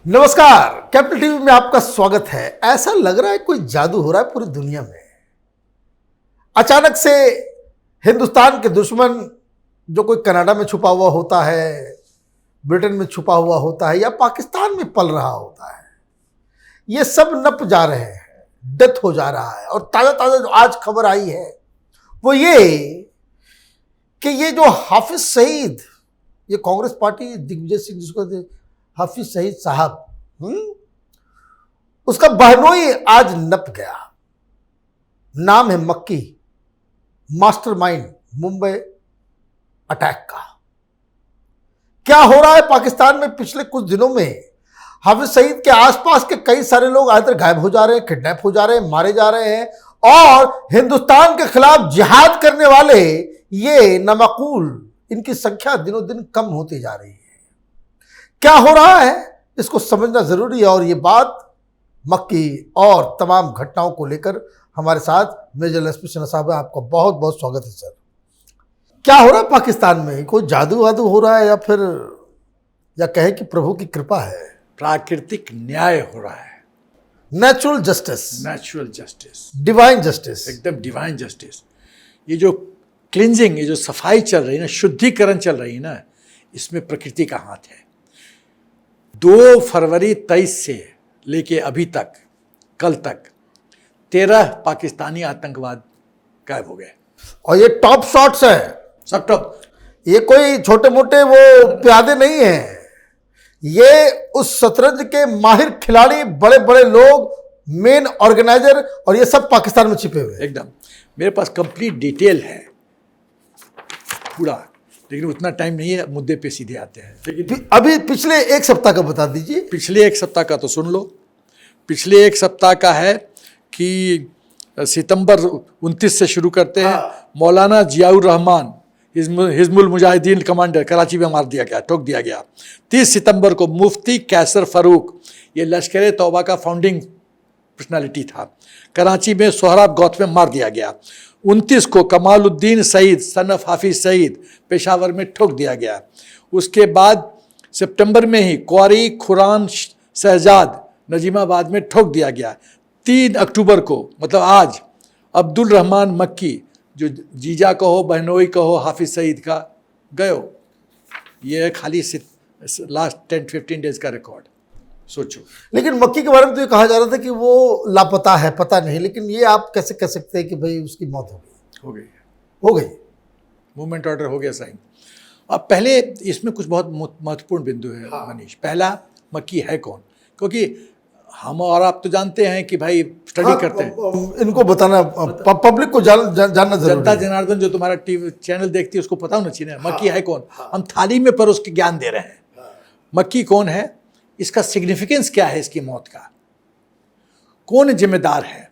नमस्कार, capital TV में आपका स्वागत है। ऐसा लग रहा है कोई जादू हो रहा है पूरी दुनिया में। अचानक से हिंदुस्तान के दुश्मन जो कोई कनाडा में छुपा हुआ होता है, ब्रिटेन में छुपा हुआ होता है या पाकिस्तान में पल रहा होता है, ये सब नप जा रहे हैं, डेथ हो जा रहा है। और ताजा ताजा जो आज खबर आई है वो ये कि ये जो हाफिज सईद, ये कांग्रेस पार्टी दिग्विजय सिंह जिसको हाफिज सईद साहब, उसका बहनोई आज नप गया। नाम है मक्की, मास्टरमाइंड मुंबई अटैक का। क्या हो रहा है पाकिस्तान में पिछले कुछ दिनों में? हाफिज सईद के आसपास के कई सारे लोग आखिर गायब हो जा रहे हैं, किडनैप हो जा रहे हैं, मारे जा रहे हैं, और हिंदुस्तान के खिलाफ जिहाद करने वाले ये नामाकूल, इनकी संख्या दिनों दिन कम होती जा रही है। क्या हो रहा है इसको समझना जरूरी है। और ये बात मक्की और तमाम घटनाओं को लेकर हमारे साथ मेजर एसपी सिन्हा साहब है। आपका बहुत बहुत स्वागत है सर। क्या हो रहा है पाकिस्तान में? कोई जादू वादू हो रहा है या कहें कि प्रभु की कृपा है? प्राकृतिक न्याय हो रहा है। नेचुरल जस्टिस, डिवाइन जस्टिस, एकदम डिवाइन जस्टिस। ये जो क्लिंजिंग, ये जो सफाई चल रही है ना, शुद्धिकरण चल रही है ना, इसमें प्रकृति का हाथ है। 2 फरवरी 23 से लेके अभी तक, कल तक 13 पाकिस्तानी आतंकवाद गायब हो गए। और ये टॉप शॉट्स है, सब टॉप। ये कोई छोटे मोटे वो प्यादे नहीं हैं, ये उस शतरंज के माहिर खिलाड़ी, बड़े बड़े लोग, मेन ऑर्गेनाइजर, और ये सब पाकिस्तान में छिपे हुए। एकदम मेरे पास कंप्लीट डिटेल है पूरा, लेकिन उतना टाइम नहीं है, मुद्दे पे सीधे आते हैं। लेकिन अभी पिछले एक सप्ताह का बता दीजिए। पिछले एक सप्ताह का तो सुन लो। पिछले एक सप्ताह का है कि सितंबर 29 से शुरू करते हैं। मौलाना जियाउर रहमान, हिजबुल मुजाहिदीन कमांडर, कराची में मार दिया गया, ठोक दिया गया। 30 सितंबर को मुफ्ती कैसर फारूक, ये लश्कर तौबा का फाउंडिंग पर्सनालिटी था, कराची में सोहराब गौत में मार दिया गया। 29 को कमालुद्दीन सईद सन ऑफ हाफिज सईद, पेशावर में ठोक दिया गया। उसके बाद सितंबर में ही क्वारी खुरान शहजाद नजीमाबाद में ठोक दिया गया। 3 अक्टूबर को, मतलब आज, अब्दुल रहमान मक्की, जो जीजा कहो बहनोई कहो हाफिज सईद का, गयो। ये खाली लास्ट 10-15 डेज का रिकॉर्ड सोचो। लेकिन मक्की के बारे में तो ये कहा जा रहा था कि वो लापता है, पता नहीं, लेकिन ये आप कैसे कह सकते हैं कि भाई उसकी मौत हो गई? मूवमेंट ऑर्डर हो गया साइन। अब पहले इसमें कुछ बहुत महत्वपूर्ण बिंदु है मनीष। पहला, मक्की है कौन? क्योंकि हम और आप तो जानते हैं कि भाई स्टडी करते हैं, इनको बताना, पब्लिक को जानना जरूरी है। जनता जनार्दन जो तुम्हारा टीवी चैनल देखती है उसको पता होना चाहिए मक्की है कौन। हम थाली में पर उसके ज्ञान दे रहे हैं। मक्की कौन है, इसका सिग्निफिकेंस क्या है, इसकी मौत का कौन जिम्मेदार है,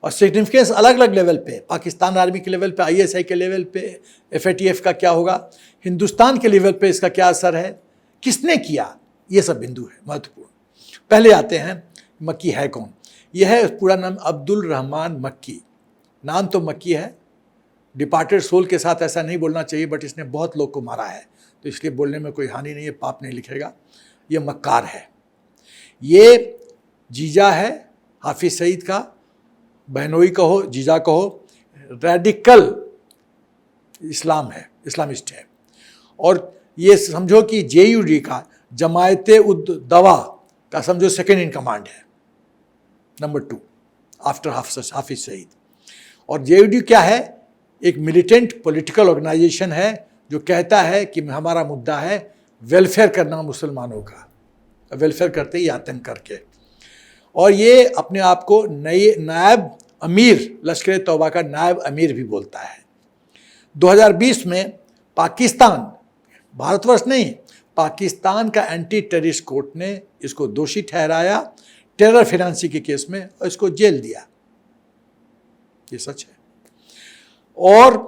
और सिग्निफिकेंस अलग अलग लेवल पे, पाकिस्तान आर्मी के लेवल पे, ISI के लेवल पे, FATF का क्या होगा, हिंदुस्तान के लेवल पे इसका क्या असर है, किसने किया, ये सब बिंदु है महत्वपूर्ण। पहले आते हैं मक्की है कौन। यह है पूरा नाम अब्दुल रहमान मक्की। नाम तो मक्की है, डिपार्टेड सोल के साथ ऐसा नहीं बोलना चाहिए, बट इसने बहुत लोग को मारा है तो इसलिए बोलने में कोई हानि नहीं है, पाप नहीं लिखेगा। ये मक्कार है, ये जीजा है हाफिज सईद का, बहनोई कहो जीजा कहो, रेडिकल इस्लाम है, इस्लामिस्ट है। और ये समझो कि JUD का, जमायत उद दवा का समझो सेकेंड इन कमांड है, नंबर 2 आफ्टर हाफिज सईद। और JUD क्या है? एक मिलिटेंट पॉलिटिकल ऑर्गेनाइजेशन है जो कहता है कि हमारा मुद्दा है वेलफेयर करना मुसलमानों का, वेलफेयर करते ही आतंक करके। और ये अपने आप को नायब अमीर, लश्कर तौबा का नायब अमीर भी बोलता है। 2020 में पाकिस्तान, भारतवर्ष नहीं, पाकिस्तान का एंटी टेररिस्ट कोर्ट ने इसको दोषी ठहराया टेरर फाइनेंसिंग के केस में और इसको जेल दिया। ये सच है। और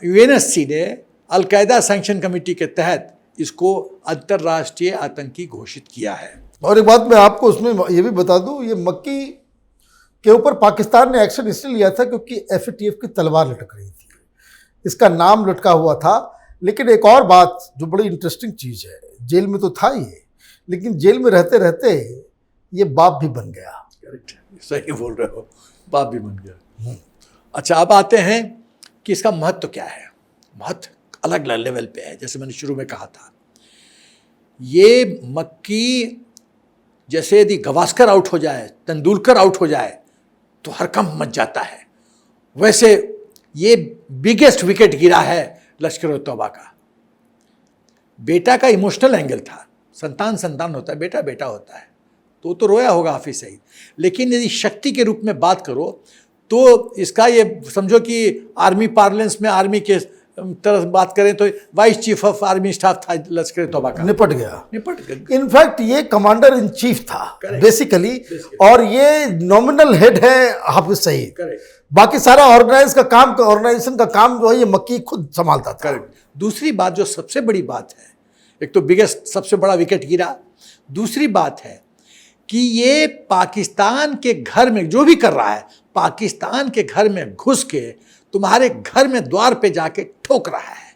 UNSC ने अलकायदा सैंक्शन कमेटी के तहत इसको अंतर्राष्ट्रीय आतंकी घोषित किया है। और एक बात मैं आपको उसमें ये भी बता दूं, ये मक्की के ऊपर पाकिस्तान ने एक्शन इसलिए लिया था क्योंकि FATF की तलवार लटक रही थी, इसका नाम लटका हुआ था। लेकिन एक और बात जो बड़ी इंटरेस्टिंग चीज़ है, जेल में तो था ये, लेकिन जेल में रहते रहते ये बाप भी बन गया। करेक्ट, सही बोल रहे हो, बाप भी बन गया। अच्छा, अब आते हैं कि इसका महत्व क्या है। महत्व अलग लेवल पे है। जैसे मैंने शुरू में कहा था, ये मक्की जैसे यदि गवास्कर आउट हो जाए, तेंदुलकर आउट हो जाए तो हड़कंप मच जाता है, वैसे ये बिगेस्ट विकेट गिरा है लश्कर तौबा का। बेटा का इमोशनल एंगल था, संतान संतान होता है, बेटा बेटा होता है, तो रोया होगा हाफिज सईद। लेकिन यदि शक्ति के रूप में बात करो तो इसका ये समझो कि आर्मी पार्लेंस में, आर्मी के तरफ बात करें तो vice chief of army staff था लश्कर तौबा का। निपट गया। इनफैक्ट ये कमांडर इन चीफ था बेसिकली, Basically। और ये नॉमिनल हेड है हाफिज सईद। करेक्ट, बाकी सारा ऑर्गेनाइजेशन का काम जो है ये मक्की खुद संभालता था। करेक्ट। दूसरी बात जो सबसे बड़ी बात है, एक तो बिगेस्ट सबसे बड़ा विकेट गिरा, दूसरी बात है कि ये पाकिस्तान के घर में जो भी कर रहा है, पाकिस्तान के घर में घुस के तुम्हारे घर में द्वार पे जाके ठोक रहा है।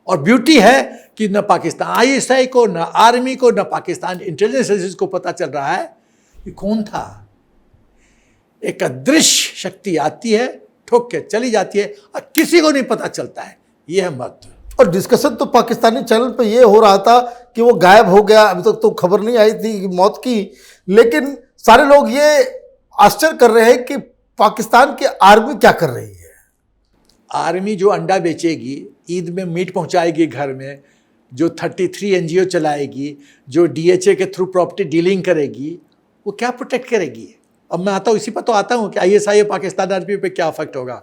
और ब्यूटी है कि न पाकिस्तान आईएसआई को, न आर्मी को, न पाकिस्तान इंटेलिजेंस एजेंसी को पता चल रहा है कि कौन था। एक अदृश्य शक्ति आती है, ठोक के चली जाती है और किसी को नहीं पता चलता है। यह है महत्व। और डिस्कशन तो पाकिस्तानी चैनल पे ये हो रहा था कि वो गायब हो गया, अभी तक तो खबर नहीं आई थी मौत की, लेकिन सारे लोग ये आश्चर्य कर रहे हैं कि पाकिस्तान की आर्मी क्या कर रही है। आर्मी जो अंडा बेचेगी, ईद में मीट पहुंचाएगी घर में, जो 33 एनजीओ चलाएगी, जो डीएचए के थ्रू प्रॉपर्टी डीलिंग करेगी, वो क्या प्रोटेक्ट करेगी। अब मैं आता हूँ इसी पर तो आता हूँ कि आईएसआई पाकिस्तान आर्मी पे क्या इफेक्ट होगा।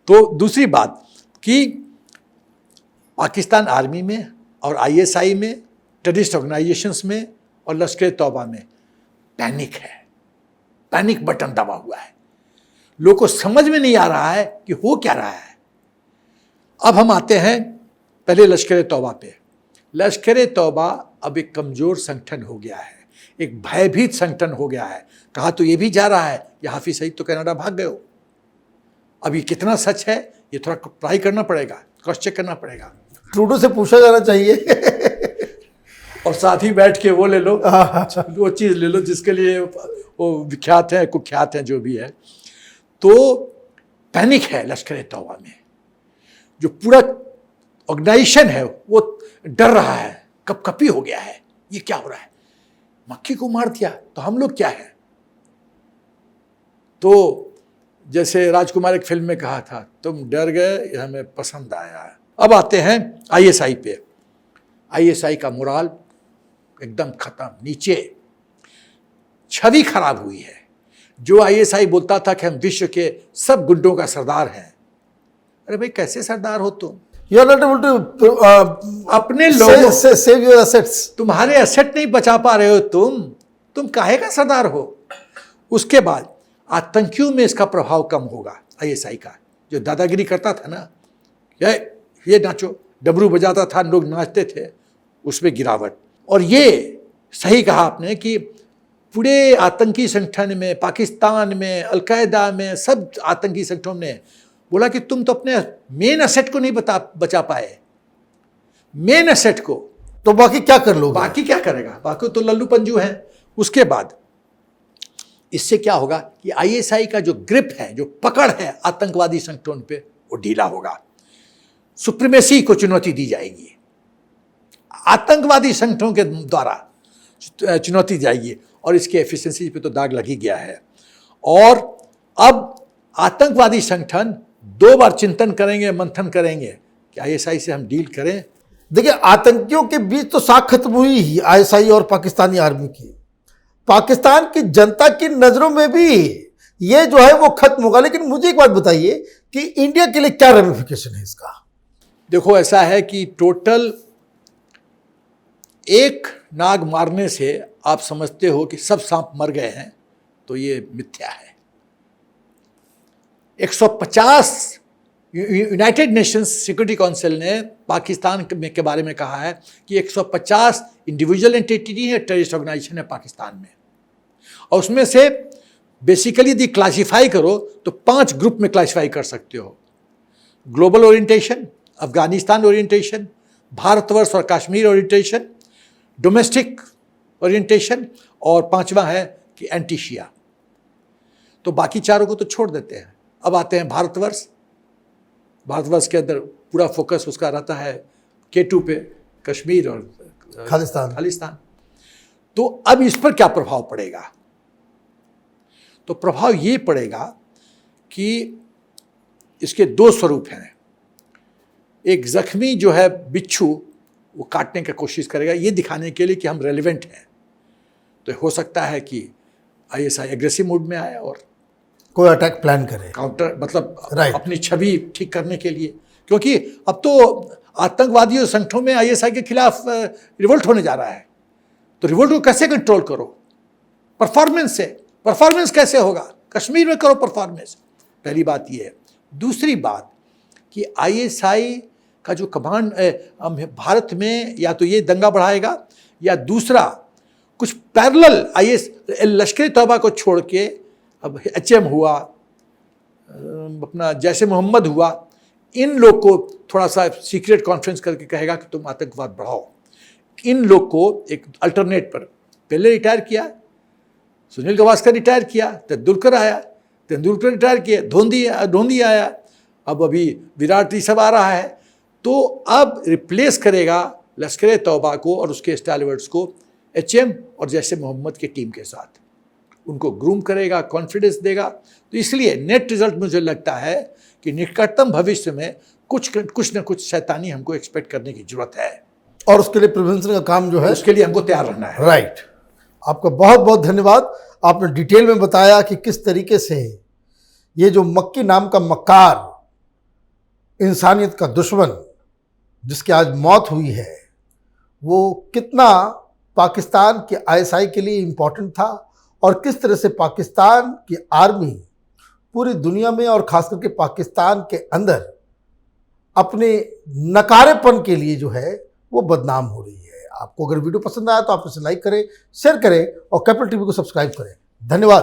तो दूसरी बात कि पाकिस्तान आर्मी में और आईएसआई में, टेररिस्ट ऑर्गेनाइजेशंस में और लश्कर तौबा में पैनिक है, पैनिक बटन दबा हुआ है। लोगों को समझ में नहीं आ रहा है कि हो क्या रहा है। अब हम आते हैं पहले लश्कर तौबा पे। लश्कर तौबा अब एक कमज़ोर संगठन हो गया है, एक भयभीत संगठन हो गया है। कहा तो ये भी जा रहा है कि हाफिज सईद तो कनाडा भाग गए हो। अब ये कितना सच है ये थोड़ा ट्राई करना पड़ेगा, क्रॉस चेक करना पड़ेगा। ट्रूडो से पूछा जाना चाहिए और साथ ही बैठ के वो ले लो, वो चीज़ ले लो जिसके लिए वो विख्यात है, कुख्यात है, जो भी है। तो पैनिक है लश्कर तौबा में। जो पूरा ऑर्गेनाइजेशन है वो डर रहा है, कपकपी हो गया है। ये क्या हो रहा है, मक्की को मार दिया तो हम लोग क्या है। तो जैसे राजकुमार एक फिल्म में कहा था, तुम डर गए, ये हमें पसंद आया। अब आते हैं आईएसआई पे। आईएसआई का मोराल एकदम खत्म, नीचे, छवि खराब हुई है। जो आईएसआई बोलता था कि हम विश्व के सब गुंडों का सरदार हैं, अरे भाई कैसे सरदार हो तुम? You are not able to अपने लोगों save your assets. तुम्हारे एसेट नहीं बचा पा रहे हो तुम काहे का सरदार हो? उसके बाद आतंकियों में इसका प्रभाव कम होगा। आईएसआई का जो दादागिरी करता था ना, ये नाचो, डमरू बजाता था, लोग नाचते थे, उसमें गिरावट। और ये सही कहा आपने कि पूरे आतंकी संगठन में, पाकिस्तान में, अलकायदा में, सब आतंकी संगठनों ने बोला कि तुम तो अपने मेन एसेट को नहीं बचा पाए, मेन एसेट को, तो बाकी क्या कर लोगे? बाकी क्या करेगा? बाकी तो लल्लू पंजू हैं। उसके बाद इससे क्या होगा कि आईएसआई का जो ग्रिप है, जो पकड़ है आतंकवादी संगठन पे, वो ढीला होगा। सुप्रीमेसी को चुनौती दी जाएगी, आतंकवादी संगठनों के द्वारा चुनौती दी जाएगी, और इसके एफिशिएंसी पे तो दाग लग ही गया है। और अब आतंकवादी संगठन 2 बार चिंतन करेंगे, मंथन करेंगे कि आईएसआई से हम डील करें। देखिए, आतंकियों के बीच तो साख खत्म हुई ही आईएसआई और पाकिस्तानी आर्मी की। पाकिस्तान की जनता की नजरों में भी ये जो है वो खत्म होगा। लेकिन मुझे एक बात बताइए कि इंडिया के लिए क्या रेमिफिकेशन है इसका? देखो, ऐसा है कि टोटल एक नाग मारने से आप समझते हो कि सब सांप मर गए हैं, तो ये मिथ्या है। 150 यूनाइटेड नेशंस सिक्योरिटी काउंसिल ने पाकिस्तान के बारे में कहा है कि 150 इंडिविजुअल एंटिटी है, टेररिस्ट ऑर्गेनाइजेशन है पाकिस्तान में। और उसमें से बेसिकली यदि क्लासिफाई करो तो 5 ग्रुप में क्लासिफाई कर सकते हो। Global orientation, Afghanistan orientation, Bharatvarsh और कश्मीर ओरिएंटेशन, डोमेस्टिक ओरिएंटेशन, और पांचवा है कि एंटी शिया। तो बाकी चारों को तो छोड़ देते हैं। अब आते हैं भारतवर्ष। भारतवर्ष के अंदर पूरा फोकस उसका रहता है K2 पे, कश्मीर और खालिस्तान। तो अब इस पर क्या प्रभाव पड़ेगा? तो प्रभाव ये पड़ेगा कि इसके दो स्वरूप हैं। एक जख्मी जो है बिच्छू, वो काटने की कोशिश करेगा ये दिखाने के लिए कि हम रेलिवेंट हैं। तो हो सकता है कि ISI एग्रेसिव मूड में आए और कोई अटैक प्लान करे, काउंटर, मतलब Right. अपनी छवि ठीक करने के लिए, क्योंकि अब तो आतंकवादियों संगठनों में ISI के खिलाफ रिवोल्ट होने जा रहा है। तो रिवोल्ट को कैसे कंट्रोल करो? परफॉर्मेंस से। परफॉर्मेंस कैसे होगा? कश्मीर में करो परफॉर्मेंस। पहली बात ये है। दूसरी बात कि ISI का जो कमांड भारत में या तो ये दंगा बढ़ाएगा, या दूसरा कुछ पैरेलल लश्कर तौबा को छोड़ के अब HM हुआ, अपना जैसे मोहम्मद हुआ, इन लोग को थोड़ा सा सीक्रेट कॉन्फ्रेंस करके कहेगा कि तुम आतंकवाद बढ़ाओ। इन लोग को एक अल्टरनेट पर, पहले रिटायर किया सुनील गावस्कर, रिटायर किया तेंदुलकर आया, तेंदुलकर रिटायर किया, धोनी आया, अब अभी विराट ये सब आ रहा है। तो अब रिप्लेस करेगा लश्कर तौबा को और उसके स्टालवर्ड्स को HM और जैसे मोहम्मद की टीम के साथ, उनको ग्रूम करेगा, कॉन्फिडेंस देगा। तो इसलिए नेट रिजल्ट मुझे लगता है कि निकटतम भविष्य में कुछ न कुछ शैतानी हमको एक्सपेक्ट करने की जरूरत है, और उसके लिए प्रिवेंशन का काम जो है, उसके लिए हमको तैयार रहना है। राइट। आपका बहुत बहुत धन्यवाद। आपने डिटेल में बताया कि किस तरीके से ये जो मक्की नाम का मक्कार, इंसानियत का दुश्मन, जिसकी आज मौत हुई है, वो कितना पाकिस्तान के ISI के लिए इम्पोर्टेंट था, और किस तरह से पाकिस्तान की आर्मी पूरी दुनिया में और खास करके पाकिस्तान के अंदर अपने नकारेपन के लिए जो है वो बदनाम हो रही है। आपको अगर वीडियो पसंद आया तो आप इसे लाइक करें, शेयर करें और कैपिटल टीवी को सब्सक्राइब करें। धन्यवाद।